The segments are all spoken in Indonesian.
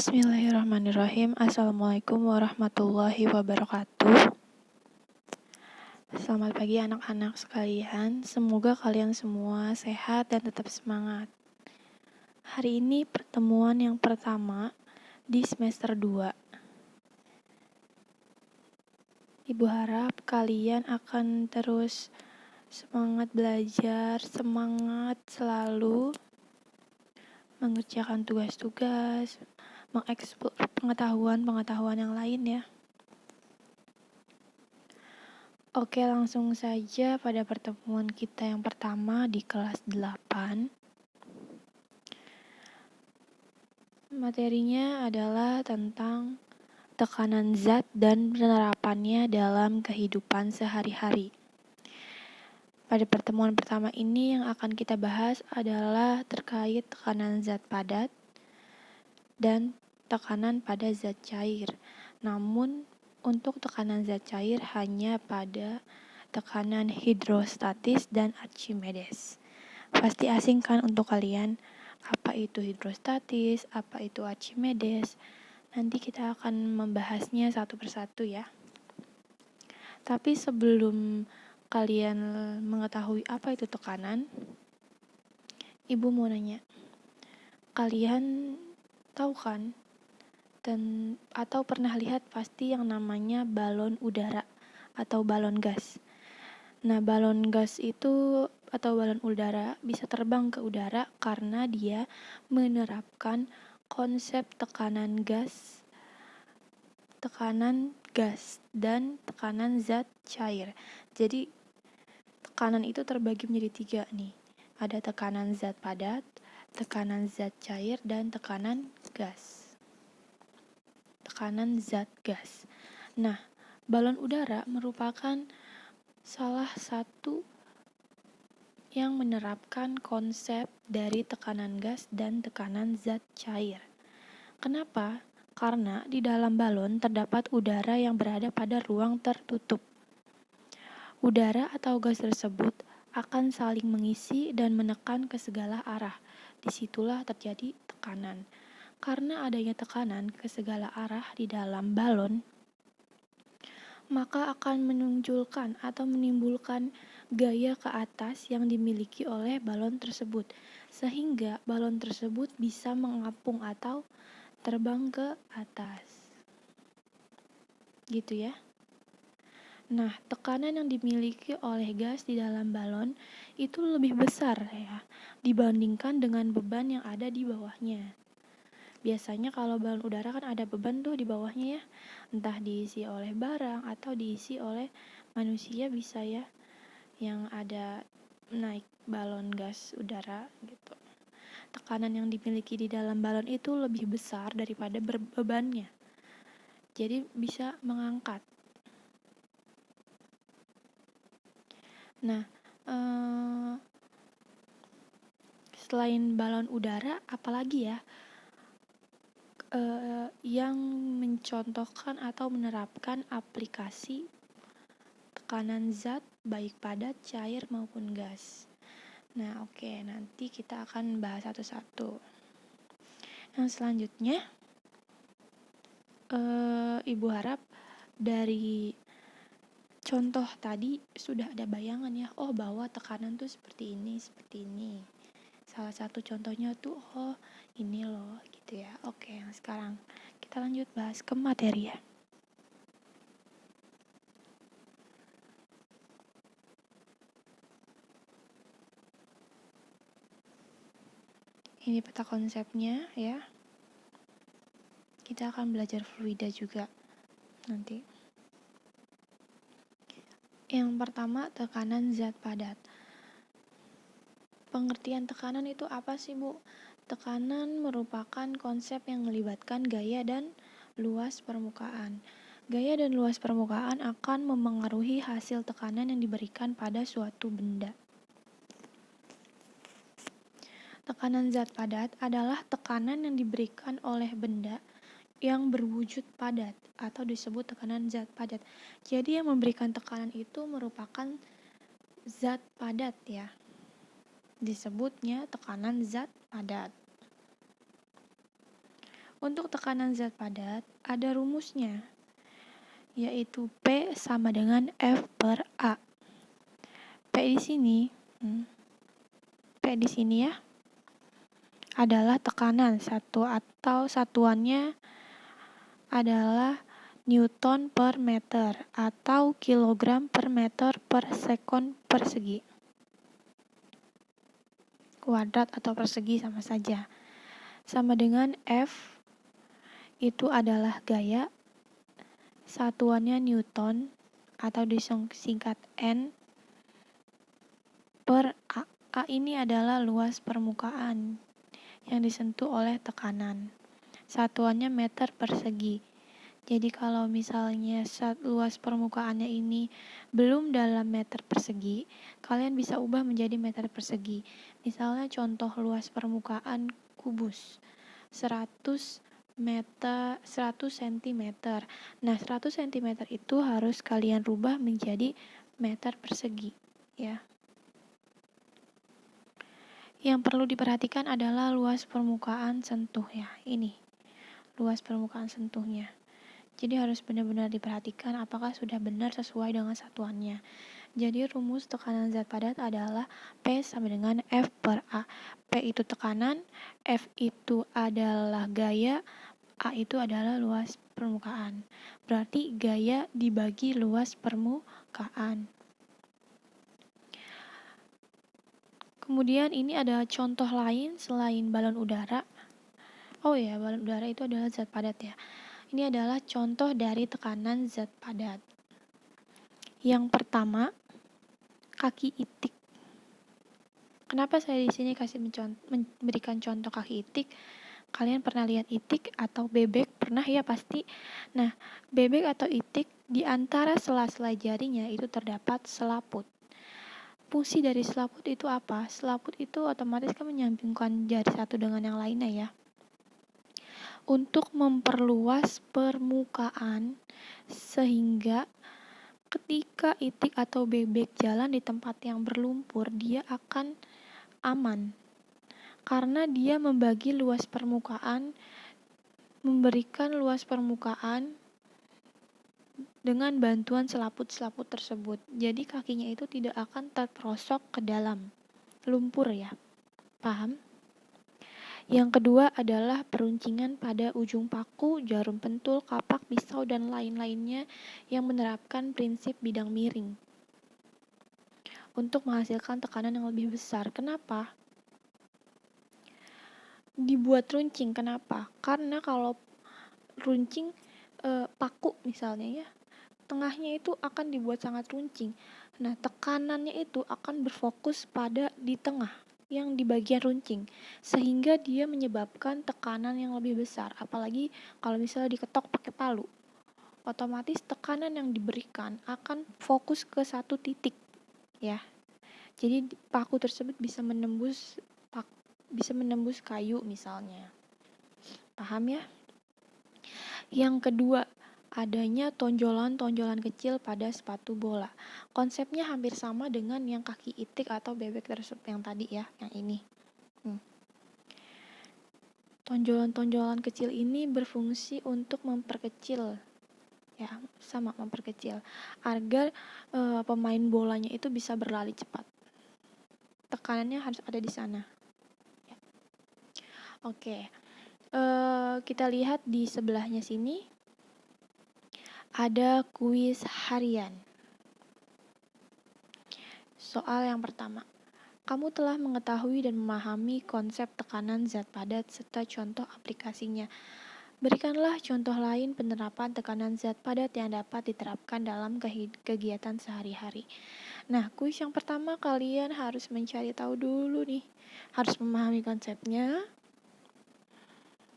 Bismillahirrahmanirrahim. Assalamualaikum warahmatullahi wabarakatuh. Selamat pagi anak-anak sekalian. Semoga kalian semua sehat dan tetap semangat. Hari ini pertemuan yang pertama di semester 2. Ibu harap kalian akan terus semangat belajar, semangat selalu mengerjakan tugas-tugas, mengeksplor pengetahuan yang lain ya. Oke, langsung saja pada pertemuan kita yang pertama di kelas 8. Materinya adalah tentang tekanan zat dan penerapannya dalam kehidupan sehari-hari. Pada pertemuan pertama ini yang akan kita bahas adalah terkait tekanan zat padat dan tekanan pada zat cair. Namun untuk tekanan zat cair hanya pada tekanan hidrostatis dan Archimedes. Pasti asing kan untuk kalian apa itu hidrostatis, apa itu Archimedes. Nanti kita akan membahasnya satu persatu ya. Tapi sebelum kalian mengetahui apa itu tekanan, Ibu mau nanya. Kalian tahu kan atau pernah lihat pasti yang namanya balon udara atau balon gas. Nah, balon gas itu atau balon udara bisa terbang ke udara karena dia menerapkan konsep tekanan gas dan tekanan zat cair. Jadi tekanan itu terbagi menjadi 3 nih. Ada tekanan zat padat, tekanan zat cair, dan tekanan gas. Tekanan zat gas. Nah, balon udara merupakan salah satu yang menerapkan konsep dari tekanan gas dan tekanan zat cair. Kenapa? Karena di dalam balon terdapat udara yang berada pada ruang tertutup. Udara atau gas tersebut akan saling mengisi dan menekan ke segala arah. Disitulah terjadi tekanan. Karena adanya tekanan ke segala arah di dalam balon, maka akan menunjukkan atau menimbulkan gaya ke atas yang dimiliki oleh balon tersebut, sehingga balon tersebut bisa mengapung atau terbang ke atas. Gitu ya. Nah, tekanan yang dimiliki oleh gas di dalam balon itu lebih besar ya dibandingkan dengan beban yang ada di bawahnya. Biasanya kalau balon udara kan ada beban tuh di bawahnya ya. Entah diisi oleh barang atau diisi oleh manusia bisa ya. Yang ada naik balon gas udara gitu. Tekanan yang dimiliki di dalam balon itu lebih besar daripada bebannya. Jadi bisa mengangkat. Nah, selain balon udara, apalagi ya yang mencontohkan atau menerapkan aplikasi tekanan zat baik padat, cair maupun gas. Nah, oke, nanti kita akan bahas satu-satu. Yang selanjutnya, Ibu harap dari contoh tadi sudah ada bayangan ya, bahwa tekanan tuh seperti ini. Salah satu contohnya tuh, ini loh, gitu ya. Oke, sekarang kita lanjut bahas ke materi ya. Ini peta konsepnya ya. Kita akan belajar fluida juga nanti. Yang pertama, tekanan zat padat. Pengertian tekanan itu apa sih, Bu? Tekanan merupakan konsep yang melibatkan gaya dan luas permukaan. Gaya dan luas permukaan akan memengaruhi hasil tekanan yang diberikan pada suatu benda. Tekanan zat padat adalah tekanan yang diberikan oleh benda yang berwujud padat atau disebut tekanan zat padat. Jadi yang memberikan tekanan itu merupakan zat padat ya. Disebutnya tekanan zat padat. Untuk tekanan zat padat ada rumusnya, yaitu P sama dengan F per A. P di sini ya adalah tekanan atau satuannya adalah Newton per meter atau kilogram per meter per sekon persegi. Kuadrat atau persegi sama saja. Sama dengan F itu adalah gaya, satuannya Newton atau disingkat N per A. A ini adalah luas permukaan yang disentuh oleh tekanan. Satuannya meter persegi. Jadi kalau misalnya luas permukaannya ini belum dalam meter persegi, kalian bisa ubah menjadi meter persegi. Misalnya contoh luas permukaan kubus 100 cm. Nah, 100 cm itu harus kalian rubah menjadi meter persegi, ya. Yang perlu diperhatikan adalah luas permukaan sentuh ya. Ini luas permukaan sentuhnya. Jadi harus benar-benar diperhatikan apakah sudah benar sesuai dengan satuannya. Jadi rumus tekanan zat padat adalah P sama dengan F per A. P itu tekanan, F itu adalah gaya, A itu adalah luas permukaan. Berarti gaya dibagi luas permukaan. Kemudian ini ada contoh lain selain balon udara. Oh ya, balon udara itu adalah zat padat ya. Ini adalah contoh dari tekanan zat padat. Yang pertama, kaki itik. Kenapa saya di sini memberikan contoh kaki itik? Kalian pernah lihat itik atau bebek? Pernah ya pasti. Nah, bebek atau itik di antara sela-sela jarinya itu terdapat selaput. Fungsi dari selaput itu apa? Selaput itu otomatis kan menyambungkan jari satu dengan yang lainnya ya. Untuk memperluas permukaan sehingga ketika itik atau bebek jalan di tempat yang berlumpur, dia akan aman karena dia memberikan luas permukaan dengan bantuan selaput-selaput tersebut. Jadi kakinya itu tidak akan terperosok ke dalam lumpur ya. Paham? Yang kedua adalah peruncingan pada ujung paku, jarum pentul, kapak, pisau, dan lain-lainnya yang menerapkan prinsip bidang miring untuk menghasilkan tekanan yang lebih besar. Kenapa? Dibuat runcing, kenapa? Karena kalau runcing paku misalnya ya, tengahnya itu akan dibuat sangat runcing. Nah, tekanannya itu akan berfokus pada di tengah yang di bagian runcing, sehingga dia menyebabkan tekanan yang lebih besar. Apalagi kalau misalnya diketok pakai palu, otomatis tekanan yang diberikan akan fokus ke satu titik ya. Jadi paku tersebut bisa menembus kayu misalnya. Paham ya? Yang kedua, adanya tonjolan-tonjolan kecil pada sepatu bola. Konsepnya hampir sama dengan yang kaki itik atau bebek tersebut yang tadi ya, yang ini. Tonjolan-tonjolan kecil ini berfungsi untuk memperkecil agar pemain bolanya itu bisa berlari cepat. Tekanannya harus ada di sana. Ya. Oke. Kita lihat di sebelahnya sini ada kuis harian. Soal yang pertama. Kamu telah mengetahui dan memahami konsep tekanan zat padat serta contoh aplikasinya. Berikanlah contoh lain penerapan tekanan zat padat yang dapat diterapkan dalam kegiatan sehari-hari. Nah, kuis yang pertama kalian harus mencari tahu dulu nih. Harus memahami konsepnya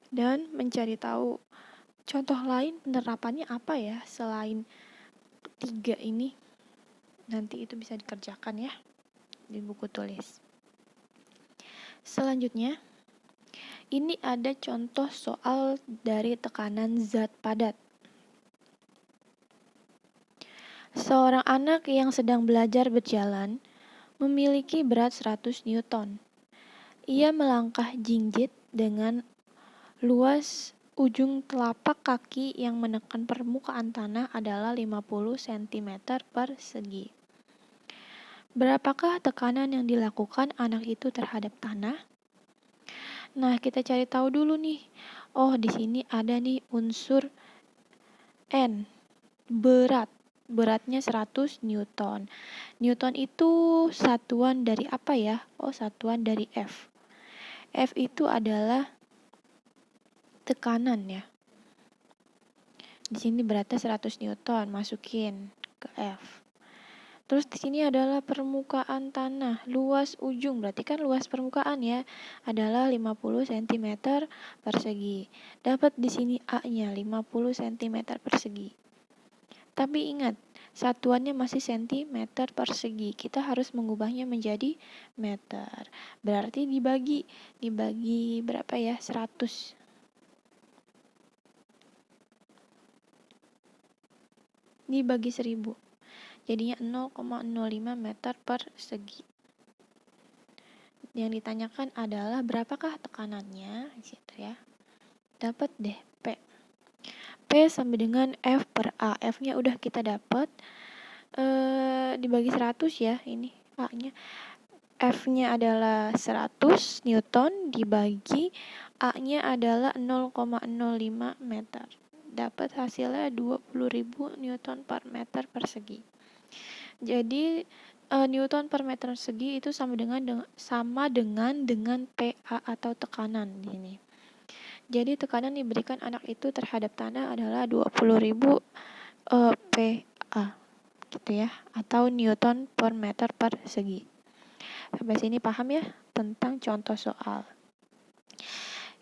dan mencari tahu contoh lain penerapannya apa ya selain 3 ini. Nanti itu bisa dikerjakan ya di buku tulis. Selanjutnya, ini ada contoh soal dari tekanan zat padat. Seorang anak yang sedang belajar berjalan memiliki berat 100 Newton. Ia melangkah jinjit dengan luas ujung telapak kaki yang menekan permukaan tanah adalah 50 cm persegi. Berapakah tekanan yang dilakukan anak itu terhadap tanah? Nah, kita cari tahu dulu nih. Oh, di sini ada nih unsur N, berat. Beratnya 100 Newton. Newton itu satuan dari apa ya? Oh, satuan dari F. F itu adalah tekanan ya. Di sini beratnya 100 Newton, masukin ke F. Terus di sini adalah permukaan tanah, luas ujung, berarti kan luas permukaan ya, adalah 50 cm persegi. Dapat di sini A-nya 50 cm persegi. Tapi ingat, satuannya masih cm persegi. Kita harus mengubahnya menjadi meter. Berarti dibagi berapa ya? 100. Dibagi 1000. Jadinya 0,05 meter persegi. Yang ditanyakan adalah berapakah tekanannya, gitu ya. Dapat deh P. P sama dengan F per A. F-nya udah kita dapat. Dibagi 100 ya, ini A-nya. F-nya adalah 100 Newton dibagi A-nya adalah 0,05 meter. Dapat hasilnya 20.000 Newton per meter persegi. Jadi Newton per meter persegi itu sama dengan PA atau tekanan di sini. Jadi tekanan diberikan anak itu terhadap tanah adalah 20.000 PA gitu ya, atau Newton per meter persegi. Sampai sini paham ya tentang contoh soal.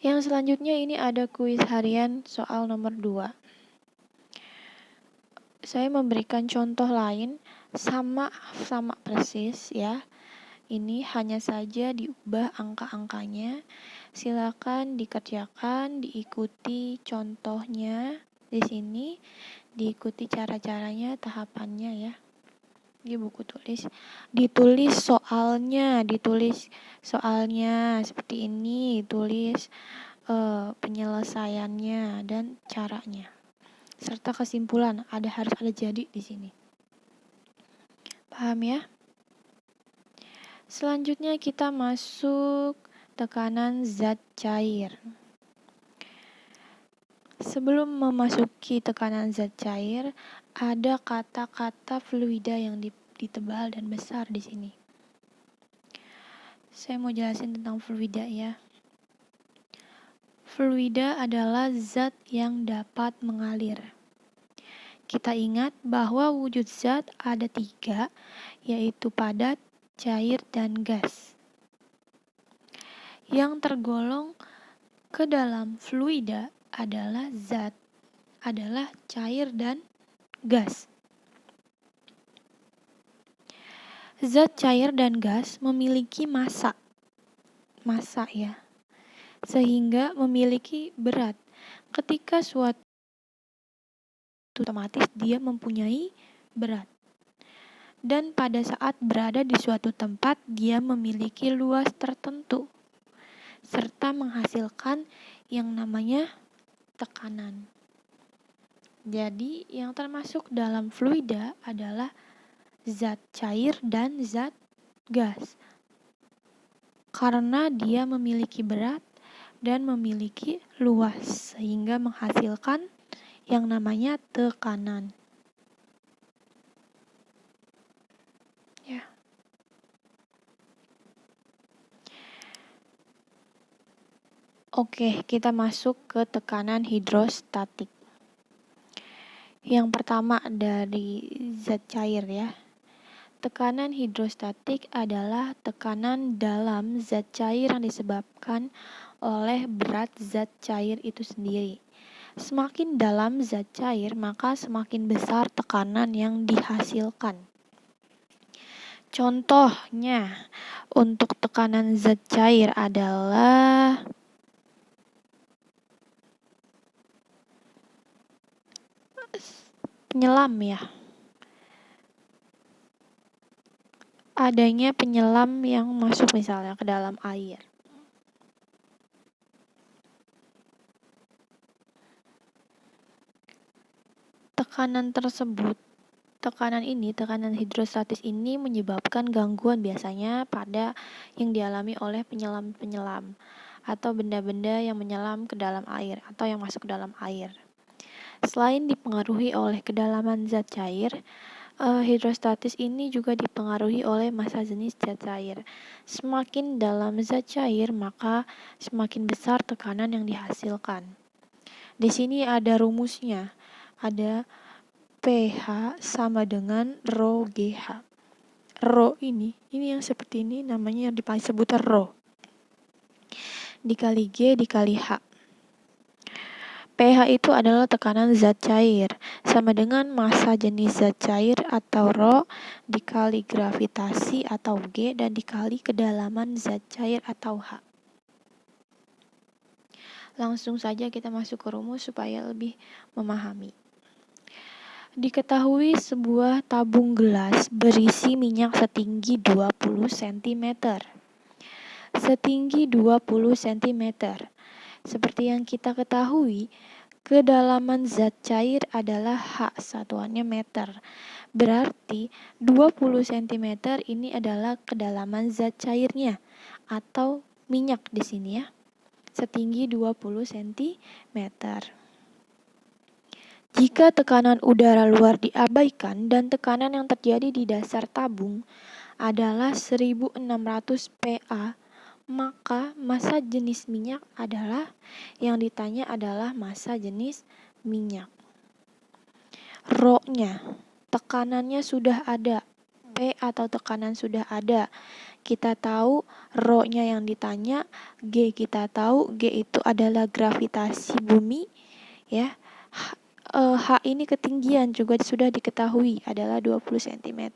Yang selanjutnya ini ada kuis harian soal nomor 2. Saya memberikan contoh lain sama persis ya. Ini hanya saja diubah angka-angkanya. Silakan dikerjakan, diikuti contohnya di sini, diikuti cara-caranya, tahapannya ya. Di buku tulis, ditulis soalnya seperti ini, tulis penyelesaiannya dan caranya, serta kesimpulan. Harus ada jadi di sini. Paham ya? Selanjutnya kita masuk tekanan zat cair. Sebelum memasuki tekanan zat cair, ada kata-kata fluida yang ditebal dan besar di sini. Saya mau jelasin tentang fluida ya. Fluida adalah zat yang dapat mengalir. Kita ingat bahwa wujud zat ada 3, yaitu padat, cair, dan gas. Yang tergolong ke dalam fluida adalah cair dan gas. Zat cair dan gas memiliki massa ya, sehingga memiliki berat. Ketika suatu otomatis dia mempunyai berat. Dan pada saat berada di suatu tempat, dia memiliki luas tertentu, serta menghasilkan yang namanya tekanan. Jadi, yang termasuk dalam fluida adalah zat cair dan zat gas. Karena dia memiliki berat dan memiliki luas, sehingga menghasilkan yang namanya tekanan. Ya. Oke, kita masuk ke tekanan hidrostatik. Yang pertama dari zat cair ya. Tekanan hidrostatik adalah tekanan dalam zat cair yang disebabkan oleh berat zat cair itu sendiri. Semakin dalam zat cair, maka semakin besar tekanan yang dihasilkan. Contohnya, untuk tekanan zat cair adalah penyelam ya. Adanya penyelam yang masuk misalnya ke dalam air. Tekanan hidrostatis ini menyebabkan gangguan biasanya pada yang dialami oleh penyelam-penyelam atau benda-benda yang menyelam ke dalam air atau yang masuk ke dalam air. Selain dipengaruhi oleh kedalaman zat cair, hidrostatis ini juga dipengaruhi oleh massa jenis zat cair. Semakin dalam zat cair, maka semakin besar tekanan yang dihasilkan. Di sini ada rumusnya. Ada pH sama dengan rho GH. Rho ini yang seperti ini namanya yang disebut rho. Dikali G dikali H. pH itu adalah tekanan zat cair, sama dengan massa jenis zat cair atau rho dikali gravitasi atau G dan dikali kedalaman zat cair atau H. Langsung saja kita masuk ke rumus supaya lebih memahami. Diketahui sebuah tabung gelas berisi minyak setinggi 20 cm. Setinggi 20 cm. Seperti yang kita ketahui, kedalaman zat cair adalah H, satuannya meter. Berarti 20 cm ini adalah kedalaman zat cairnya atau minyak di sini ya. Setinggi 20 cm. Jika tekanan udara luar diabaikan dan tekanan yang terjadi di dasar tabung adalah 1600 Pa, maka massa jenis minyak adalah yang ditanya adalah massa jenis minyak. Rho-nya, tekanannya sudah ada, P atau tekanan sudah ada. Kita tahu rho-nya yang ditanya, G kita tahu, G itu adalah gravitasi bumi, ya. H ini ketinggian juga sudah diketahui adalah 20 cm.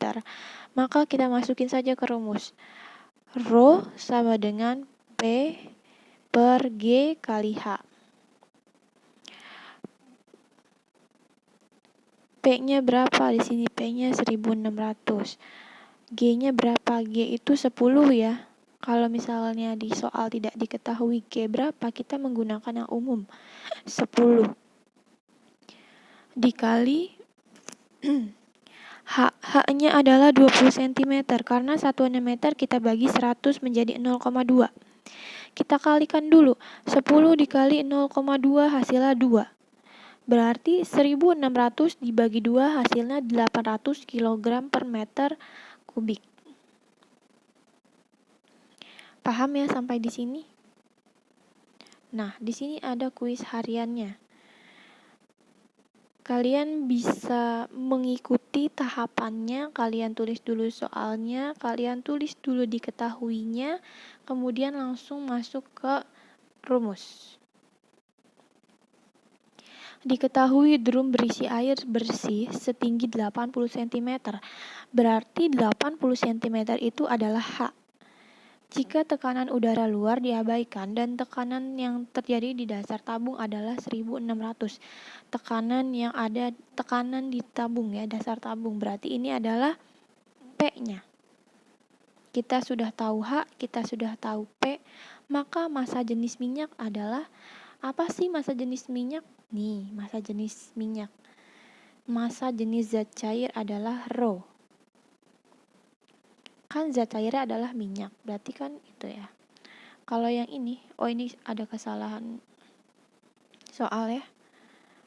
Maka kita masukin saja ke rumus. Rho sama dengan P per G kali H. P-nya berapa di sini? P-nya 1600. G-nya berapa? G itu 10 ya. Kalau misalnya di soal tidak diketahui G berapa, kita menggunakan yang umum. 10 dikali H-nya adalah 20 cm. Karena satuannya meter, kita bagi 100 menjadi 0,2. Kita kalikan dulu. 10 dikali 0,2 hasilnya 2. Berarti 1600 dibagi 2 hasilnya 800 kg per meter kubik. Paham ya sampai di sini? Nah, di sini ada kuis hariannya. Kalian bisa mengikuti tahapannya, kalian tulis dulu soalnya, kalian tulis dulu diketahuinya, kemudian langsung masuk ke rumus. Diketahui drum berisi air bersih setinggi 80 cm, berarti 80 cm itu adalah H. Jika tekanan udara luar diabaikan dan tekanan yang terjadi di dasar tabung adalah 1600. Tekanan di tabung ya, dasar tabung. Berarti ini adalah P-nya. Kita sudah tahu H, kita sudah tahu P, maka massa jenis minyak adalah apa sih massa jenis minyak? Nih, massa jenis minyak. Massa jenis zat cair adalah rho. Kan zat cairnya adalah minyak, berarti kan itu ya. Kalau yang ini, ini ada kesalahan soal ya.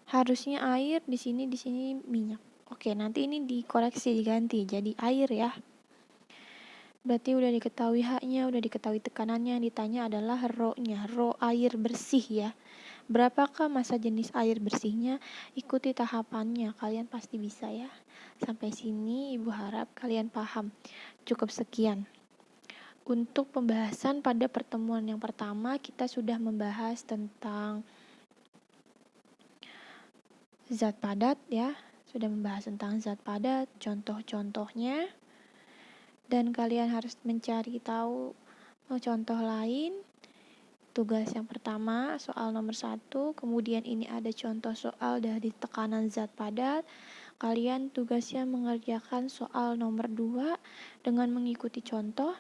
Harusnya air, di sini minyak. Oke, nanti ini dikoreksi, diganti jadi air ya. Berarti udah diketahui H-nya, udah diketahui tekanannya, yang ditanya adalah rho-nya, rho air bersih ya. Berapakah massa jenis air bersihnya? Ikuti tahapannya, kalian pasti bisa ya. Sampai sini Ibu harap kalian paham. Cukup sekian. Untuk pembahasan pada pertemuan yang pertama, kita sudah membahas tentang zat padat ya. Sudah membahas tentang zat padat, contoh-contohnya. Dan kalian harus mencari tahu contoh lain. Tugas yang pertama, soal nomor 1, kemudian ini ada contoh soal dari tekanan zat padat. Kalian tugasnya mengerjakan soal nomor 2 dengan mengikuti contoh.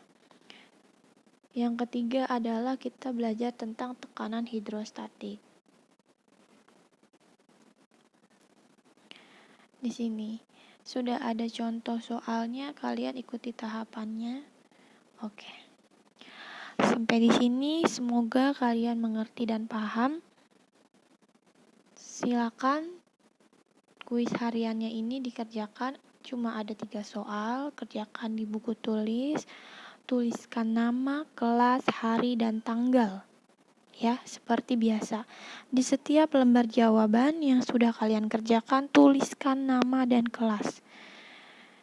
Yang ketiga adalah kita belajar tentang tekanan hidrostatik. Di sini sudah ada contoh soalnya, kalian ikuti tahapannya. Oke. Sampai di sini semoga kalian mengerti dan paham. Silakan kuis hariannya ini dikerjakan. Cuma ada 3 soal, kerjakan di buku tulis. Tuliskan nama, kelas, hari, dan tanggal. Ya, seperti biasa. Di setiap lembar jawaban yang sudah kalian kerjakan, tuliskan nama dan kelas.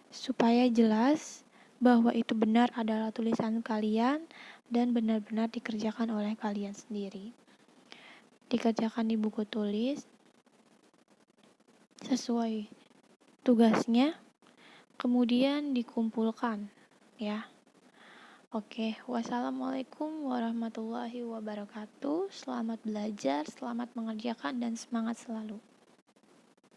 Supaya jelas bahwa itu benar adalah tulisan kalian dan benar-benar dikerjakan oleh kalian sendiri. Dikerjakan di buku tulis sesuai tugasnya, kemudian dikumpulkan, ya. Oke, wassalamualaikum warahmatullahi wabarakatuh. Selamat belajar, selamat mengerjakan, dan semangat selalu.